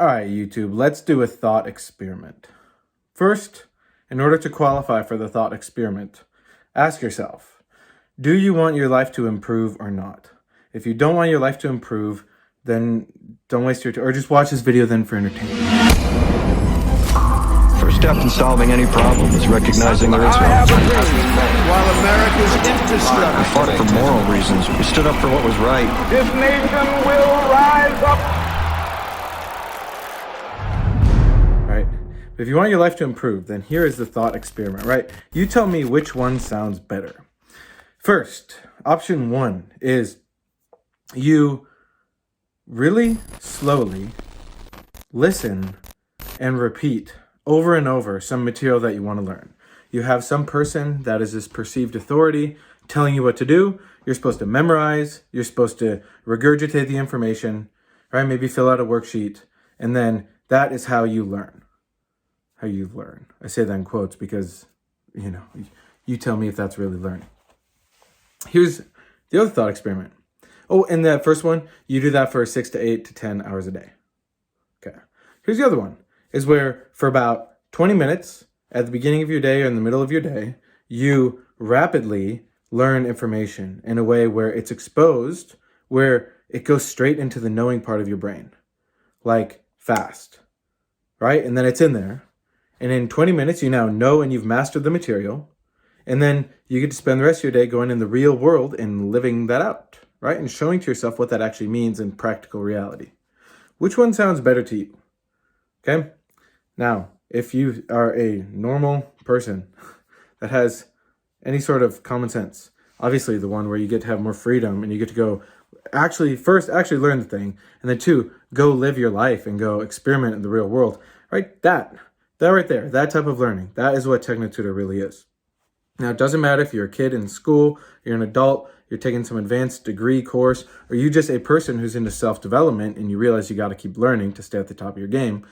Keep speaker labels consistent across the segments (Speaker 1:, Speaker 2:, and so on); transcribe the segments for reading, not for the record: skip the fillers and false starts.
Speaker 1: All right, YouTube, let's do a thought experiment. First, in order to qualify for the thought experiment, ask yourself, do you want your life to improve or not? If you don't want your life to improve, then don't waste your time, or just watch this video then for entertainment.
Speaker 2: First step in solving any problem is recognizing there is no
Speaker 3: dream. While America's infrastructure.
Speaker 2: We fought for moral reasons. We stood up for what was right.
Speaker 3: This nation will rise up.
Speaker 1: Right? If you want your life to improve, then here is the thought experiment, right? You tell me which one sounds better. First, option 1 is you really slowly listen and repeat over and over some material that you want to learn. You have some person that is this perceived authority telling you what to do. You're supposed to memorize. You're supposed to regurgitate the information, right? Maybe fill out a worksheet. And then that is how you learn. How you learn. I say that in quotes because, you tell me if that's really learning. Here's the other thought experiment. Oh, and that first one, you do that for 6 to 8 to 10 hours a day. Okay. Here's the other one, is where for about 20 minutes at the beginning of your day or in the middle of your day, you rapidly learn information in a way where it's exposed, where it goes straight into the knowing part of your brain, like fast, right? And then it's in there. And in 20 minutes, you now know and you've mastered the material. And then you get to spend the rest of your day going in the real world and living that out, right? And showing to yourself what that actually means in practical reality. Which one sounds better to you? Okay? Now, if you are a normal person that has any sort of common sense, obviously the one where you get to have more freedom and you get to go actually learn the thing, and then 2, go live your life and go experiment in the real world, right? That right there, that type of learning, that is what TechnoTutor really is. Now, it doesn't matter if you're a kid in school, you're an adult, you're taking some advanced degree course, or you just a person who's into self-development and you realize you got to keep learning to stay at the top of your game.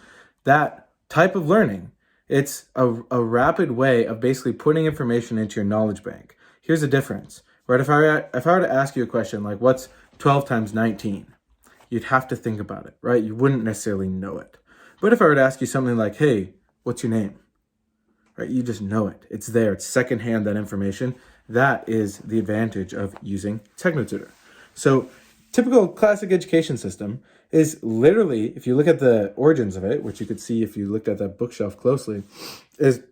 Speaker 1: That type of learning, it's a rapid way of basically putting information into your knowledge bank. Here's the difference, right? If I were to ask you a question like, what's 12 times 19? You'd have to think about it, right? You wouldn't necessarily know it. But if I were to ask you something like, hey, what's your name? Right? You just know it. It's there. It's secondhand, that information. That is the advantage of using TechnoTutor. So typical classic education system is literally, if you look at the origins of it, which you could see if you looked at that bookshelf closely, is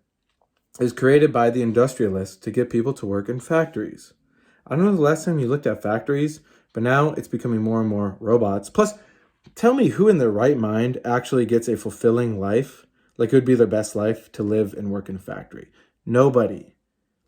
Speaker 1: created by the industrialists to get people to work in factories. I don't know the last time you looked at factories, but now it's becoming more and more robots. Plus, tell me who in their right mind actually gets a fulfilling life, like it would be their best life to live and work in a factory. Nobody.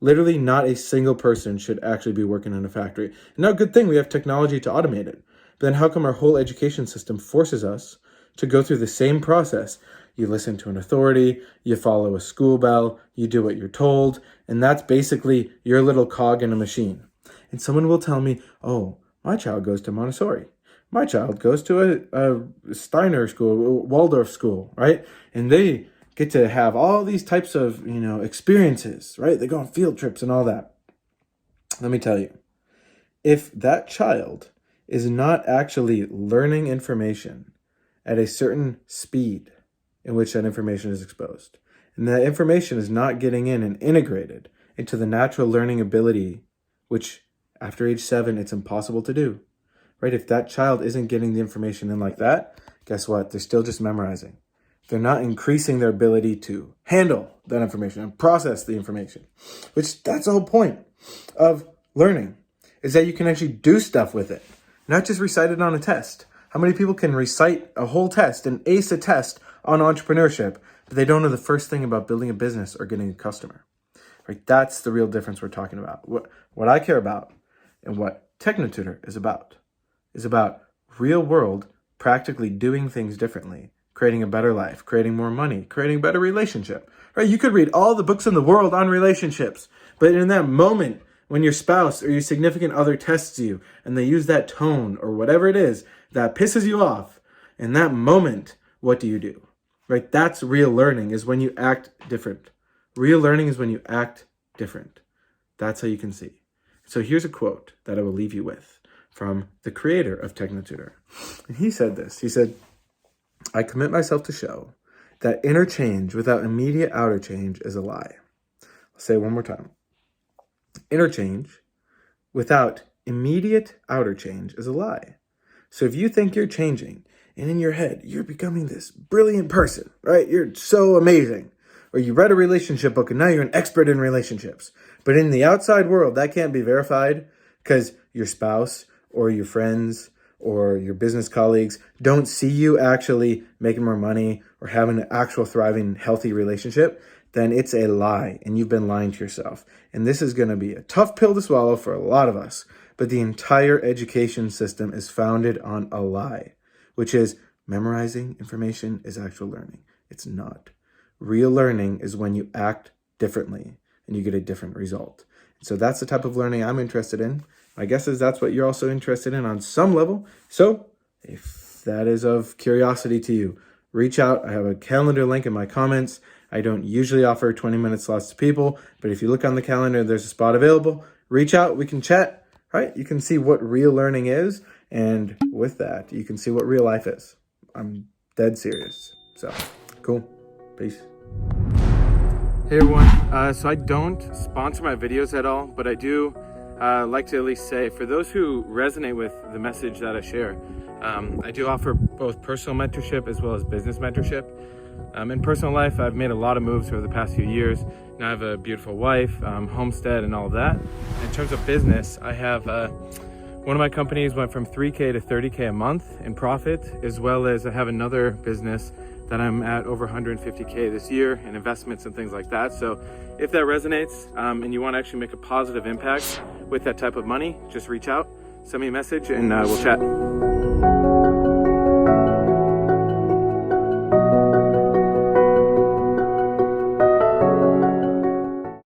Speaker 1: Literally not a single person should actually be working in a factory. And now, good thing we have technology to automate it. But then how come our whole education system forces us to go through the same process? You listen to an authority, you follow a school bell, you do what you're told, and that's basically your little cog in a machine. And someone will tell me, oh, my child goes to Montessori. My child goes to a Steiner school, a Waldorf school, right? And they get to have all these types of, experiences, right? They go on field trips and all that. Let me tell you, if that child is not actually learning information at a certain speed in which that information is exposed, and that information is not getting in and integrated into the natural learning ability, which after age 7, it's impossible to do, right? If that child isn't getting the information in like that, guess what? They're still just memorizing. They're not increasing their ability to handle that information and process the information, which that's the whole point of learning, is that you can actually do stuff with it, not just recite it on a test. How many people can recite a whole test and ace a test on entrepreneurship, but they don't know the first thing about building a business or getting a customer, right? That's the real difference we're talking about. What I care about and what TechnoTutor is about real world, practically doing things differently, creating a better life, creating more money, creating a better relationship, right? You could read all the books in the world on relationships, but in that moment when your spouse or your significant other tests you and they use that tone or whatever it is that pisses you off, in that moment, what do? Right? That's real learning, is when you act different. Real learning is when you act different. That's how you can see. So here's a quote that I will leave you with from the creator of TechnoTutor. And he said this. He said, I commit myself to show that inner change without immediate outer change is a lie. I'll say it one more time. Inner change without immediate outer change is a lie. So if you think you're changing and in your head, you're becoming this brilliant person, right? You're so amazing. Or you read a relationship book and now you're an expert in relationships. But in the outside world, that can't be verified because your spouse or your friends or your business colleagues don't see you actually making more money or having an actual thriving, healthy relationship, then it's a lie and you've been lying to yourself. And this is going to be a tough pill to swallow for a lot of us. But the entire education system is founded on a lie, which is memorizing information is actual learning. It's not. Real learning is when you act differently and you get a different result. So that's the type of learning I'm interested in. My guess is that's what you're also interested in on some level. So if that is of curiosity to you, reach out. I have a calendar link in my comments. I don't usually offer 20-minute slots to people, but if you look on the calendar, there's a spot available. Reach out. We can chat, right? You can see what real learning is. And with that, you can see what real life is. I'm dead serious. So cool. Peace. Hey everyone. So I don't sponsor my videos at all, but I do like to at least say, for those who resonate with the message that I share, I do offer both personal mentorship as well as business mentorship. In personal life, I've made a lot of moves over the past few years. Now I have a beautiful wife, homestead, and all of that. In terms of business, I have one of my companies went from 3K to 30K a month in profit, as well as I have another business that I'm at over 150K this year in investments and things like that. So if that resonates and you want to actually make a positive impact with that type of money, just reach out, send me a message, and we'll chat.